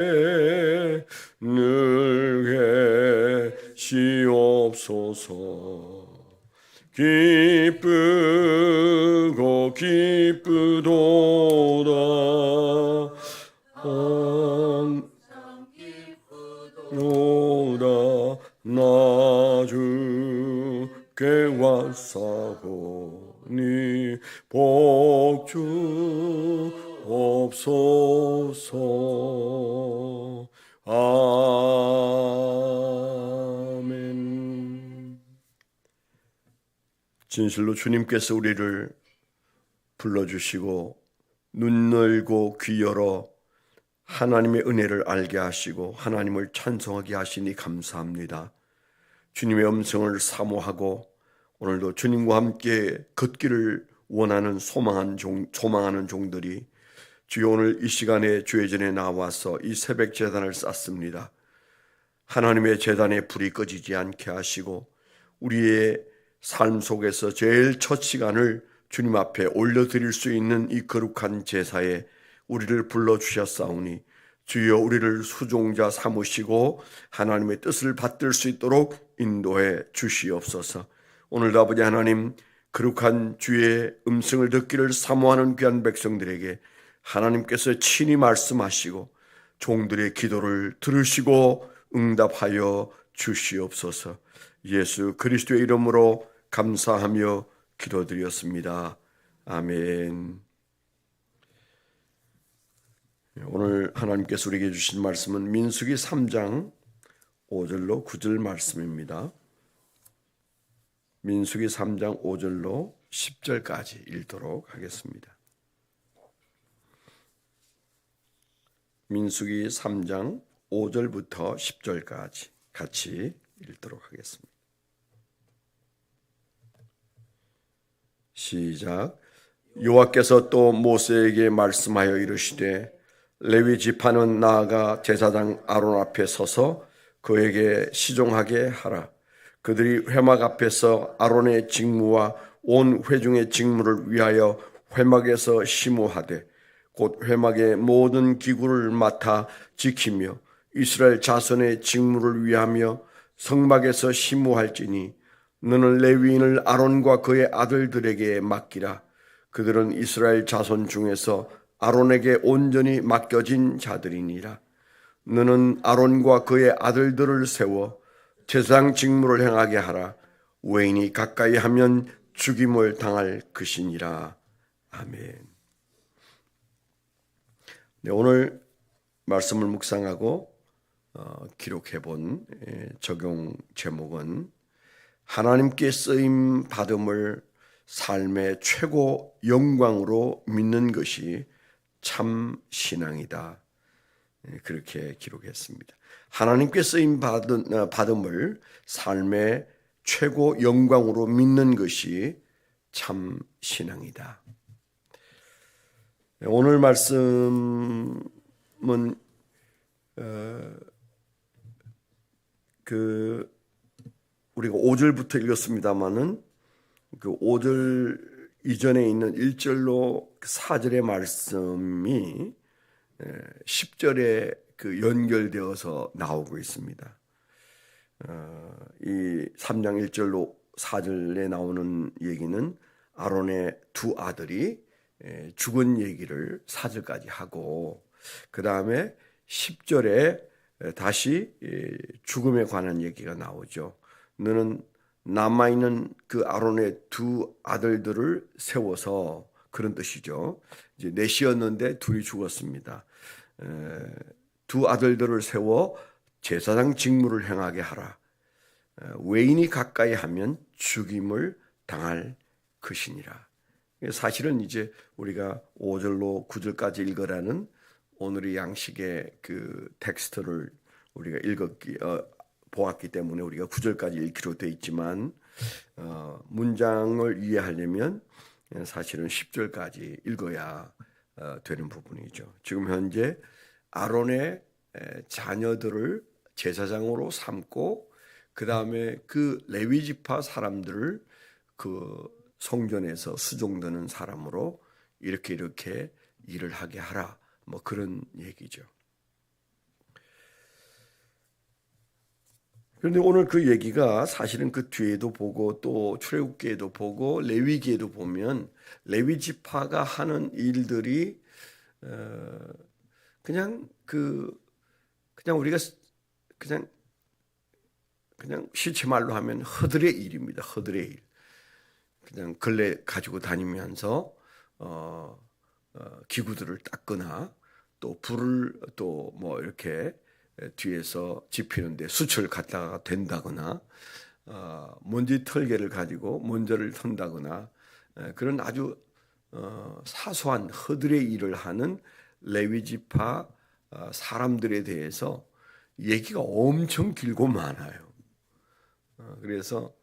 늘 계시옵소서. 기쁘고 기쁘도다 도다 나 주께 왔사오니 복주 없소서. 아멘. 진실로 주님께서 우리를 불러주시고 눈 열고 귀 열어 하나님의 은혜를 알게 하시고 하나님을 찬송하게 하시니 감사합니다. 주님의 음성을 사모하고 오늘도 주님과 함께 걷기를 원하는 소망하는 종들이 주여 오늘 이 시간에 주의 전에 나와서 이 새벽 제단을 쌓습니다. 하나님의 제단에 불이 꺼지지 않게 하시고 우리의 삶 속에서 제일 첫 시간을 주님 앞에 올려드릴 수 있는 이 거룩한 제사에 우리를 불러주셨사오니 주여 우리를 수종자 삼으시고 하나님의 뜻을 받들 수 있도록 인도해 주시옵소서. 오늘도 아버지 하나님, 거룩한 주의 음성을 듣기를 사모하는 귀한 백성들에게 하나님께서 친히 말씀하시고 종들의 기도를 들으시고 응답하여 주시옵소서. 예수 그리스도의 이름으로 감사하며 기도드렸습니다. 아멘. 오늘 하나님께서 우리에게 주신 말씀은 민수기 3장 5절로 9절 말씀입니다. 민수기 3장 5절로 10절까지 읽도록 하겠습니다. 민수기 3장 5절부터 10절까지 같이 읽도록 하겠습니다. 시작. 여호와께서 또 모세에게 말씀하여 이르시되 레위 지파는 나아가 제사장 아론 앞에 서서 그에게 시종하게 하라. 그들이 회막 앞에서 아론의 직무와 온 회중의 직무를 위하여 회막에서 심우하되 곧 회막의 모든 기구를 맡아 지키며 이스라엘 자손의 직무를 위하며 성막에서 심우할지니 너는 레위인을 아론과 그의 아들들에게 맡기라. 그들은 이스라엘 자손 중에서 아론에게 온전히 맡겨진 자들이니라. 너는 아론과 그의 아들들을 세워 제사장 직무를 행하게 하라. 외인이 가까이 하면 죽임을 당할 것이니라. 아멘. 네, 오늘 말씀을 묵상하고 기록해본 적용 제목은 하나님께 쓰임 받음을 삶의 최고 영광으로 믿는 것이 참 신앙이다. 그렇게 기록했습니다. 하나님께 쓰임 받음을 삶의 최고 영광으로 믿는 것이 참 신앙이다. 오늘 말씀은 우리가 5절부터 읽었습니다마는 그 5절 이전에 있는 1절로 4절의 말씀이 10절에 그 연결되어서 나오고 있습니다. 이 3장 1절로 4절에 나오는 얘기는 아론의 두 아들이 죽은 얘기를 4절까지 하고 그 다음에 10절에 다시 죽음에 관한 얘기가 나오죠. 너는 남아있는 그 아론의 두 아들들을 세워서, 그런 뜻이죠. 이제 넷이었는데 둘이 죽었습니다. 두 아들들을 세워 제사장 직무를 행하게 하라. 외인이 가까이 하면 죽임을 당할 것이니라. 사실은 이제 우리가 5절로 9절까지 읽으라는 오늘의 양식의 그 텍스트를 우리가 보았기 때문에 우리가 9절까지 읽기로 되어 있지만 문장을 이해하려면 사실은 10절까지 읽어야 되는 부분이죠. 지금 현재 아론의 자녀들을 제사장으로 삼고 그 다음에 그 레위 지파 사람들을 그 성전에서 수종드는 사람으로 이렇게 일을 하게 하라, 뭐 그런 얘기죠. 그런데 오늘 그 얘기가 사실은 그 뒤에도 보고 또 출애굽기에도 보고 레위기에도 보면 레위 지파가 하는 일들이 그냥 그냥 우리가 그냥 실제 말로 하면 허들의 일입니다. 허들의 일. 그냥 걸레 가지고 다니면서 기구들을 닦거나 또 불을 또 뭐 이렇게 뒤에서 지피는데 수철 갖다가 댄다거나 먼지 털개를 가지고 먼지를 턴다거나 그런 아주 사소한 허들의 일을 하는 레위 지파 사람들에 대해서 얘기가 엄청 길고 많아요. 그래서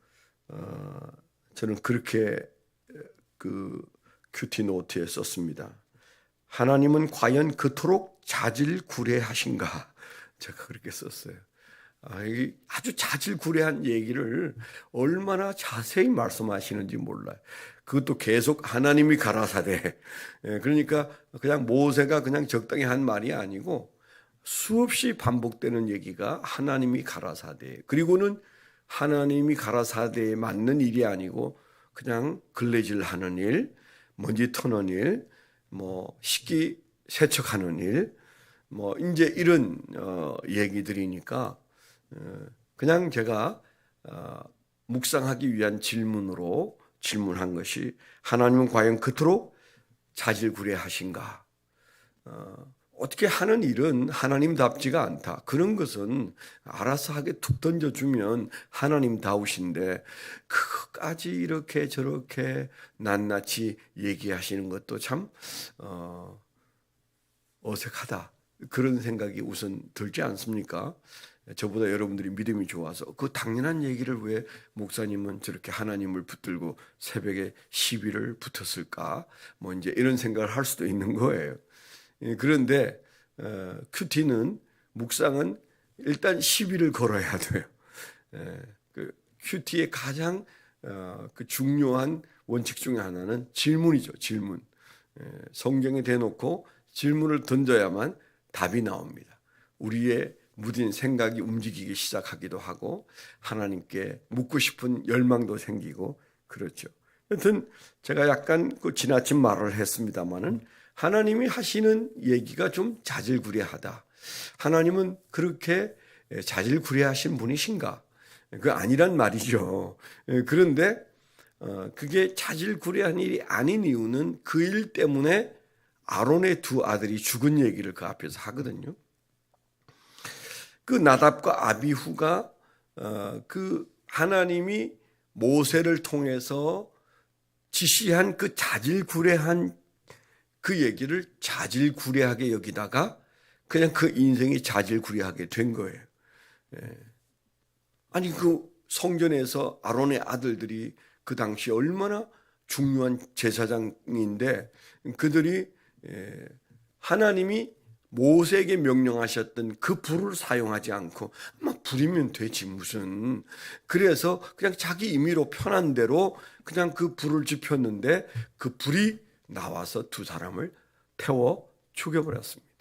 저는 그렇게 그 큐티 노트에 썼습니다. 하나님은 과연 그토록 자질구레하신가? 제가 그렇게 썼어요. 아주 자질구레한 얘기를 얼마나 자세히 말씀하시는지 몰라요. 그것도 계속 하나님이 가라사대. 그러니까 그냥 모세가 그냥 적당히 한 말이 아니고 수없이 반복되는 얘기가 하나님이 가라사대. 그리고는 하나님이 가라사대에 맞는 일이 아니고 그냥 걸레질 하는 일, 먼지 터는 일, 뭐 식기 세척하는 일, 뭐 이제 이런 얘기들이니까 그냥 제가 묵상하기 위한 질문으로 질문한 것이 하나님은 과연 그토록 자질구레하신가? 어떻게 하는 일은 하나님답지가 않다. 그런 것은 알아서 하게 툭 던져주면 하나님다우신데 그것까지 이렇게 저렇게 낱낱이 얘기하시는 것도 참 어색하다. 그런 생각이 우선 들지 않습니까? 저보다 여러분들이 믿음이 좋아서 그 당연한 얘기를 왜 목사님은 저렇게 하나님을 붙들고 새벽에 시비를 붙었을까? 뭐 이제 이런 생각을 할 수도 있는 거예요. 그런데 큐티는 묵상은 일단 시비를 걸어야 돼요. 그 큐티의 가장 그 중요한 원칙 중에 하나는 질문이죠. 질문. 성경에 대놓고 질문을 던져야만 답이 나옵니다. 우리의 무딘 생각이 움직이기 시작하기도 하고 하나님께 묻고 싶은 열망도 생기고 그렇죠. 여튼 제가 약간 그 지나친 말을 했습니다마는 하나님이 하시는 얘기가 좀 자질구레하다. 하나님은 그렇게 자질구레하신 분이신가? 그 아니란 말이죠. 그런데 그게 자질구레한 일이 아닌 이유는 그 일 때문에 아론의 두 아들이 죽은 얘기를 그 앞에서 하거든요. 그 나답과 아비후가 그 하나님이 모세를 통해서 지시한 그 자질구레한 그 얘기를 자질구레하게 여기다가 그냥 그 인생이 자질구레하게 된 거예요. 아니 그 성전에서 아론의 아들들이 그 당시 얼마나 중요한 제사장인데 그들이 하나님이 모세에게 명령하셨던 그 불을 사용하지 않고 막 불이면 되지 무슨. 그래서 그냥 자기 임의로 편한 대로 그냥 그 불을 지폈는데 그 불이 나와서 두 사람을 태워 죽여버렸습니다.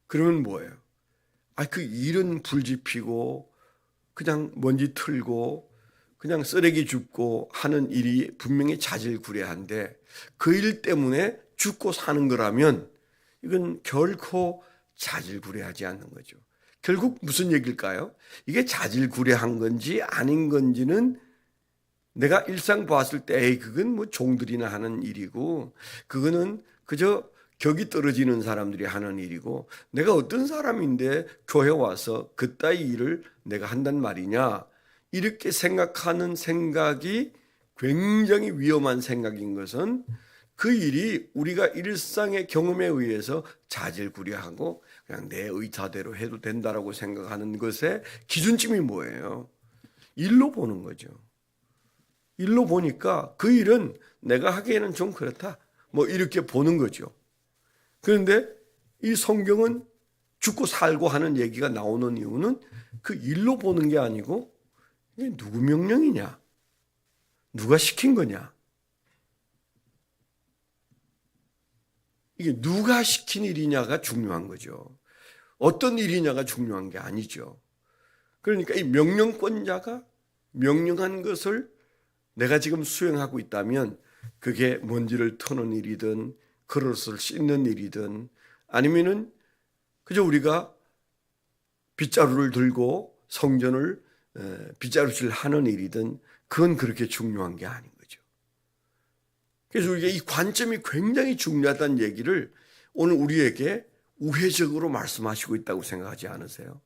그러면 뭐예요? 그 일은 불 지피고 그냥 먼지 틀고 그냥 쓰레기 줍고 하는 일이 분명히 자질구레한데 그 일 때문에 죽고 사는 거라면 이건 결코 자질구레하지 않는 거죠. 결국 무슨 얘기일까요? 이게 자질구레한 건지 아닌 건지는 내가 일상 봤을 때 에이 그건 뭐 종들이나 하는 일이고 그거는 그저 격이 떨어지는 사람들이 하는 일이고 내가 어떤 사람인데 교회 와서 그따위 일을 내가 한단 말이냐 이렇게 생각하는 생각이 굉장히 위험한 생각인 것은 그 일이 우리가 일상의 경험에 의해서 자질구레하고 그냥 내 의사대로 해도 된다라고 생각하는 것의 기준점이 뭐예요? 일로 보는 거죠. 일로 보니까 그 일은 내가 하기에는 좀 그렇다. 뭐 이렇게 보는 거죠. 그런데 이 성경은 죽고 살고 하는 얘기가 나오는 이유는 그 일로 보는 게 아니고 이게 누구 명령이냐? 누가 시킨 거냐? 이게 누가 시킨 일이냐가 중요한 거죠. 어떤 일이냐가 중요한 게 아니죠. 그러니까 이 명령권자가 명령한 것을 내가 지금 수행하고 있다면 그게 먼지를 터는 일이든 그릇을 씻는 일이든 아니면은 그저 우리가 빗자루를 들고 성전을 빗자루질 하는 일이든 그건 그렇게 중요한 게 아닌 거죠. 그래서 우리가 이 관점이 굉장히 중요하다는 얘기를 오늘 우리에게 우회적으로 말씀하시고 있다고 생각하지 않으세요?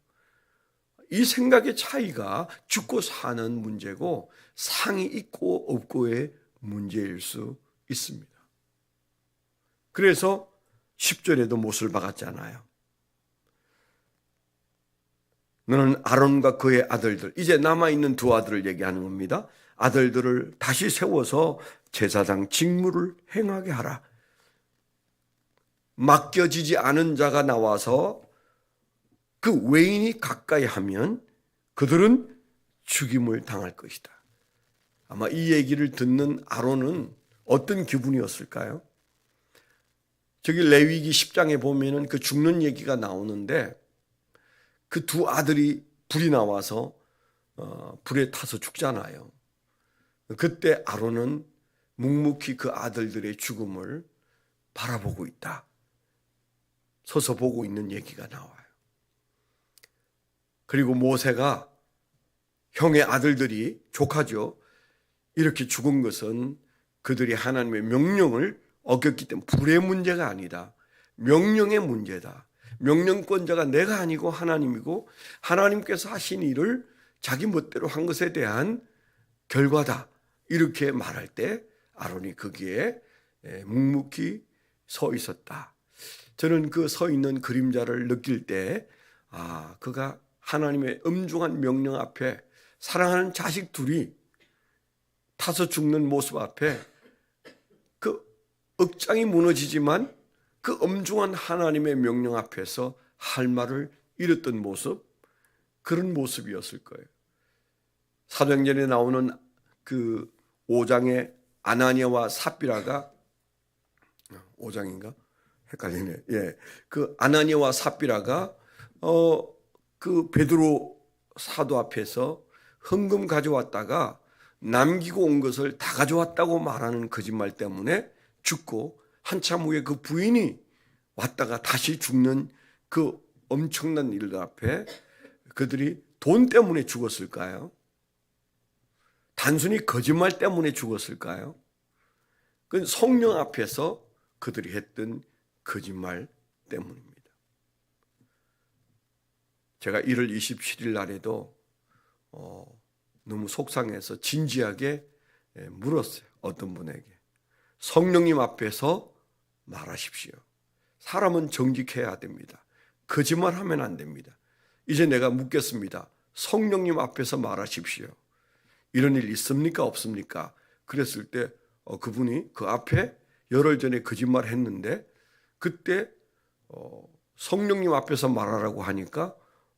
이 생각의 차이가 죽고 사는 문제고 상이 있고 없고의 문제일 수 있습니다. 그래서 10절에도 못을 박았잖아요. 너는 아론과 그의 아들들, 이제 남아있는 두 아들을 얘기하는 겁니다. 아들들을 다시 세워서 제사장 직무를 행하게 하라. 맡겨지지 않은 자가 나와서 그 외인이 가까이 하면 그들은 죽임을 당할 것이다. 아마 이 얘기를 듣는 아론은 어떤 기분이었을까요? 저기 레위기 10장에 보면은 그 죽는 얘기가 나오는데 그 두 아들이 불이 나와서 불에 타서 죽잖아요. 그때 아론은 묵묵히 그 아들들의 죽음을 바라보고 있다. 서서 보고 있는 얘기가 나와요. 그리고 모세가 형의 아들들이 조카죠. 이렇게 죽은 것은 그들이 하나님의 명령을 어겼기 때문에 불의 문제가 아니다. 명령의 문제다. 명령권자가 내가 아니고 하나님이고 하나님께서 하신 일을 자기 멋대로 한 것에 대한 결과다. 이렇게 말할 때 아론이 거기에 묵묵히 서 있었다. 저는 그 서 있는 그림자를 느낄 때 그가 하나님의 엄중한 명령 앞에 사랑하는 자식 둘이 타서 죽는 모습 앞에 그 억장이 무너지지만 그 엄중한 하나님의 명령 앞에서 할 말을 잃었던 모습, 그런 모습이었을 거예요. 사도행전에 나오는 그 5장의 아나니아와 삽비라가 5장인가? 헷갈리네. 예. 그 아나니아와 삽비라가 그 베드로 사도 앞에서 헌금 가져왔다가 남기고 온 것을 다 가져왔다고 말하는 거짓말 때문에 죽고 한참 후에 그 부인이 왔다가 다시 죽는 그 엄청난 일 앞에 그들이 돈 때문에 죽었을까요? 단순히 거짓말 때문에 죽었을까요? 그건 성령 앞에서 그들이 했던 거짓말 때문입니다. 제가 1월 27일 날에도 너무 속상해서 진지하게 물었어요. 어떤 분에게. 성령님 앞에서 말하십시오. 사람은 정직해야 됩니다. 거짓말하면 안 됩니다. 이제 내가 묻겠습니다. 성령님 앞에서 말하십시오. 이런 일 있습니까? 없습니까? 그랬을 때 그분이 그 앞에 열흘 전에 거짓말 했는데 그때 성령님 앞에서 말하라고 하니까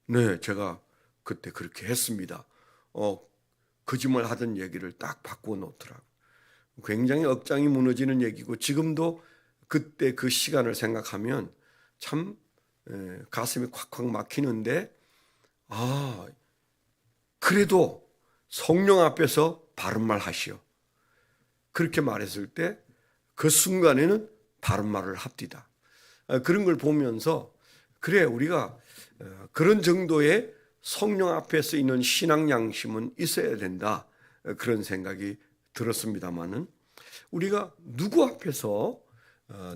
네, 제가 그때 그렇게 했습니다. 거짓말 하던 얘기를 딱 바꾸어 놓더라고요. 굉장히 억장이 무너지는 얘기고 지금도 그때 그 시간을 생각하면 참 가슴이 콱콱 막히는데 그래도 성령 앞에서 바른 말 하시오. 그렇게 말했을 때 그 순간에는 바른 말을 합디다. 그런 걸 보면서 그래 우리가 그런 정도의 성령 앞에서 있는 신앙 양심은 있어야 된다. 그런 생각이 들었습니다마는 우리가 누구 앞에서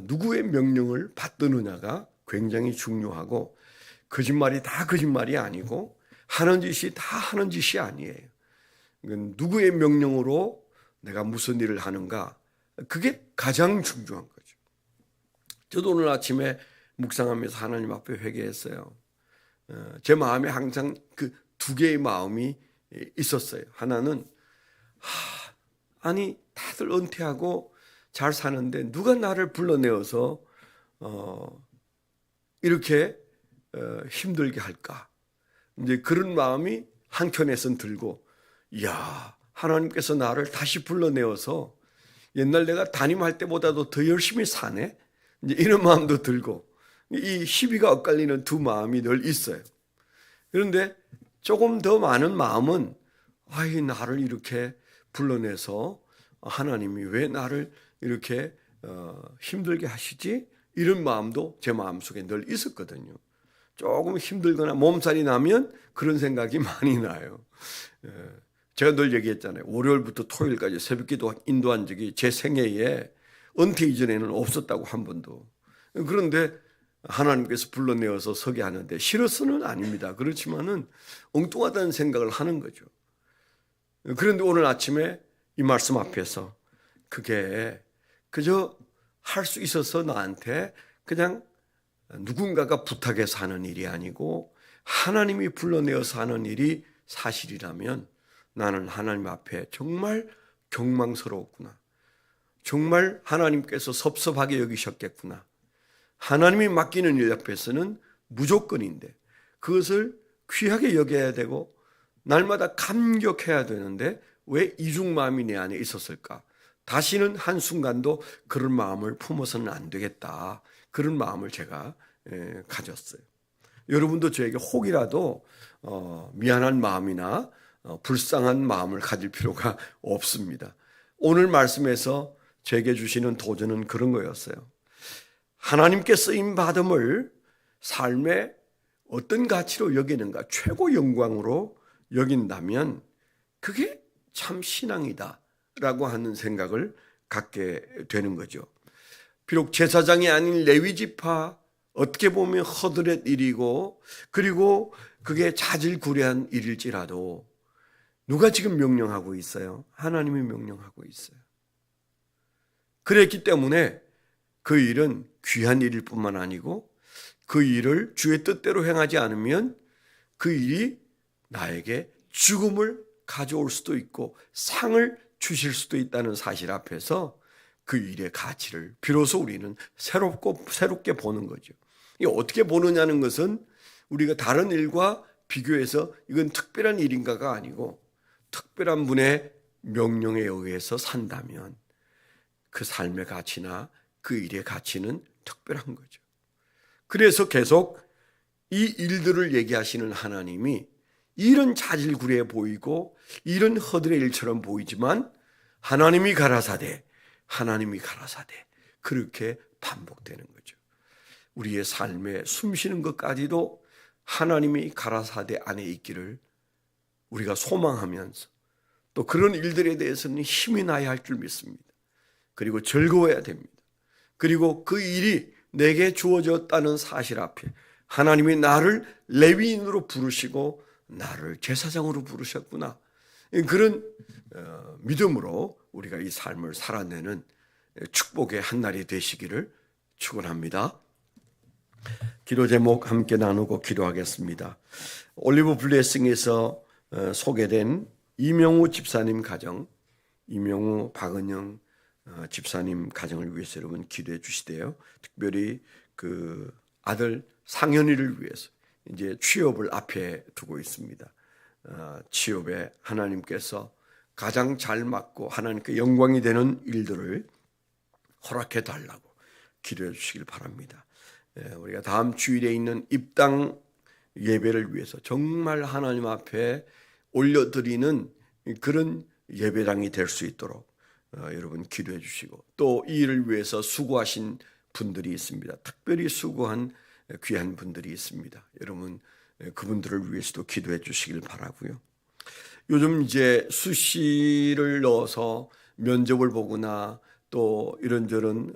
누구의 명령을 받드느냐가 굉장히 중요하고 거짓말이 다 거짓말이 아니고 하는 짓이 다 하는 짓이 아니에요. 누구의 명령으로 내가 무슨 일을 하는가 그게 가장 중요한 거죠. 저도 오늘 아침에 묵상하면서 하나님 앞에 회개했어요. 제 마음에 항상 그 두 개의 마음이 있었어요. 하나는 아니 다들 은퇴하고 잘 사는데 누가 나를 불러내어서 이렇게 힘들게 할까? 이제 그런 마음이 한켠에선 들고, 이야 하나님께서 나를 다시 불러내어서 옛날 내가 담임할 때보다도 더 열심히 사네. 이제 이런 마음도 들고 이 시비가 엇갈리는 두 마음이 늘 있어요. 그런데 조금 더 많은 마음은 아이 나를 이렇게 불러내서 하나님이 왜 나를 이렇게 힘들게 하시지? 이런 마음도 제 마음속에 늘 있었거든요. 조금 힘들거나 몸살이 나면 그런 생각이 많이 나요. 제가 늘 얘기했잖아요. 월요일부터 토요일까지 새벽기도 인도한 적이 제 생애에 은퇴 이전에는 없었다고 한 번도. 그런데 하나님께서 불러내어서 서게 하는데 싫어서는 아닙니다. 그렇지만은 엉뚱하다는 생각을 하는 거죠. 그런데 오늘 아침에 이 말씀 앞에서 그게 그저 할 수 있어서 나한테 그냥 누군가가 부탁해서 하는 일이 아니고 하나님이 불러내어서 하는 일이 사실이라면 나는 하나님 앞에 정말 경망스러웠구나. 정말 하나님께서 섭섭하게 여기셨겠구나. 하나님이 맡기는 일 앞에서는 무조건인데 그것을 귀하게 여겨야 되고 날마다 감격해야 되는데 왜 이중마음이 내 안에 있었을까? 다시는 한순간도 그런 마음을 품어서는 안 되겠다. 그런 마음을 제가 가졌어요. 여러분도 저에게 혹이라도 미안한 마음이나 불쌍한 마음을 가질 필요가 없습니다. 오늘 말씀에서 제게 주시는 도전은 그런 거였어요. 하나님께 쓰임 받음을 삶의 어떤 가치로 여기는가, 최고 영광으로 여긴다면 그게 참 신앙이다 라고 하는 생각을 갖게 되는 거죠. 비록 제사장이 아닌 레위 지파, 어떻게 보면 허드렛 일이고 그리고 그게 자질구레한 일일지라도 누가 지금 명령하고 있어요? 하나님이 명령하고 있어요. 그랬기 때문에 그 일은 귀한 일일 뿐만 아니고 그 일을 주의 뜻대로 행하지 않으면 그 일이 나에게 죽음을 가져올 수도 있고 상을 주실 수도 있다는 사실 앞에서 그 일의 가치를 비로소 우리는 새롭게 보는 거죠. 이 어떻게 보느냐는 것은 우리가 다른 일과 비교해서 이건 특별한 일인가가 아니고 특별한 분의 명령에 의해서 산다면 그 삶의 가치나 그 일의 가치는 특별한 거죠. 그래서 계속 이 일들을 얘기하시는 하나님이 이런 자질구레해 보이고 이런 허들의 일처럼 보이지만 하나님이 가라사대 그렇게 반복되는 거죠. 우리의 삶에 숨쉬는 것까지도 하나님이 가라사대 안에 있기를 우리가 소망하면서 또 그런 일들에 대해서는 힘이 나야 할 줄 믿습니다. 그리고 즐거워야 됩니다. 그리고 그 일이 내게 주어졌다는 사실 앞에 하나님이 나를 레위인으로 부르시고 나를 제사장으로 부르셨구나. 그런 믿음으로 우리가 이 삶을 살아내는 축복의 한 날이 되시기를 축원합니다. 기도 제목 함께 나누고 기도하겠습니다. 올리브 블레싱에서 소개된 이명우 집사님 가정, 이명우 박은영 집사님 가정을 위해서 여러분 기도해 주시대요. 특별히 그 아들 상현이를 위해서 이제 취업을 앞에 두고 있습니다. 취업에 하나님께서 가장 잘 맞고 하나님께 영광이 되는 일들을 허락해 달라고 기도해 주시길 바랍니다. 우리가 다음 주일에 있는 입당 예배를 위해서 정말 하나님 앞에 올려드리는 그런 예배당이 될 수 있도록 여러분 기도해 주시고 또 이 일을 위해서 수고하신 분들이 있습니다. 특별히 수고한 귀한 분들이 있습니다. 여러분 그분들을 위해서도 기도해 주시길 바라고요. 요즘 이제 수시를 넣어서 면접을 보거나 또 이런저런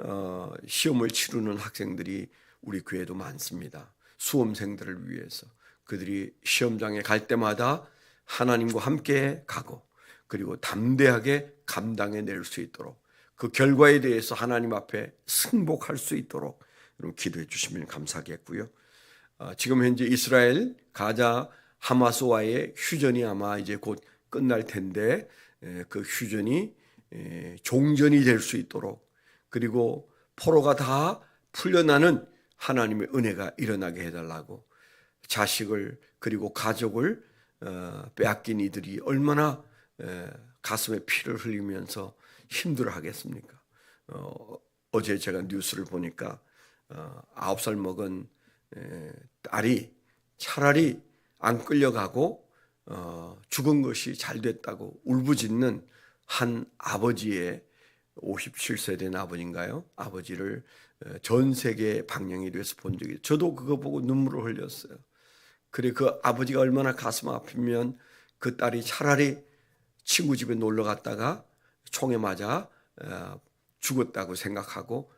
시험을 치르는 학생들이 우리 교회도 많습니다. 수험생들을 위해서 그들이 시험장에 갈 때마다 하나님과 함께 가고 그리고 담대하게 감당해낼 수 있도록 그 결과에 대해서 하나님 앞에 승복할 수 있도록 여러분 기도해 주시면 감사하겠고요. 지금 현재 이스라엘 가자 하마스와의 휴전이 아마 이제 곧 끝날 텐데 그 휴전이 종전이 될 수 있도록 그리고 포로가 다 풀려나는 하나님의 은혜가 일어나게 해달라고 자식을 그리고 가족을 빼앗긴 이들이 얼마나 가슴에 피를 흘리면서 힘들어하겠습니까? 어제 제가 뉴스를 보니까 9살 먹은 딸이 차라리 안 끌려가고 죽은 것이 잘 됐다고 울부짖는 한 아버지의 57세 된 아버지인가요? 아버지를 전 세계 방영이 돼서 본 적이, 저도 그거 보고 눈물을 흘렸어요. 그래, 그 아버지가 얼마나 가슴 아프면 그 딸이 차라리 친구 집에 놀러 갔다가 총에 맞아 죽었다고 생각하고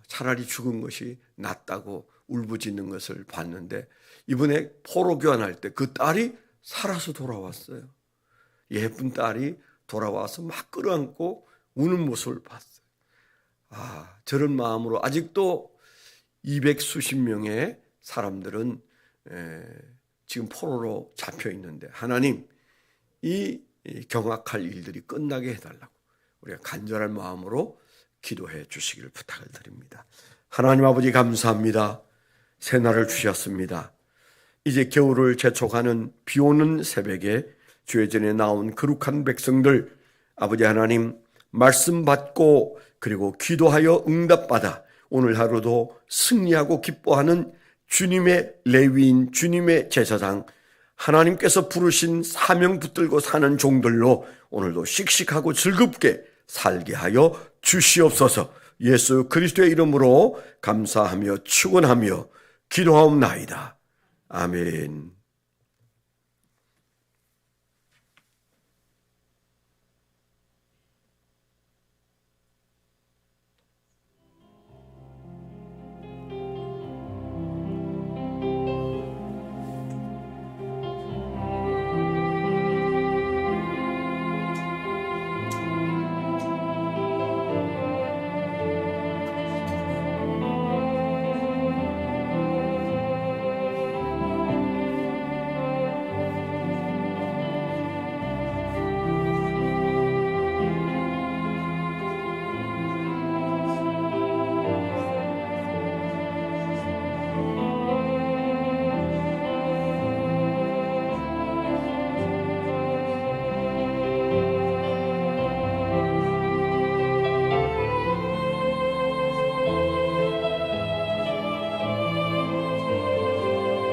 차라리 죽은 것이 낫다고 울부짖는 것을 봤는데, 이번에 포로 교환할 때 그 딸이 살아서 돌아왔어요. 예쁜 딸이 돌아와서 막 끌어안고 우는 모습을 봤어요. 저런 마음으로 아직도 200수십 명의 사람들은 지금 포로로 잡혀 있는데, 하나님, 이 경악할 일들이 끝나게 해달라고 우리가 간절한 마음으로 기도해 주시기를 부탁을 드립니다. 하나님 아버지, 감사합니다. 새날을 주셨습니다. 이제 겨울을 재촉하는 비 오는 새벽에 주의 전에 나온 거룩한 백성들, 아버지 하나님, 말씀 받고 그리고 기도하여 응답받아 오늘 하루도 승리하고 기뻐하는 주님의 레위인, 주님의 제사장, 하나님께서 부르신 사명 붙들고 사는 종들로 오늘도 씩씩하고 즐겁게 살게 하여 주시옵소서. 예수 그리스도의 이름으로 감사하며 축원하며 기도하옵나이다. 아멘.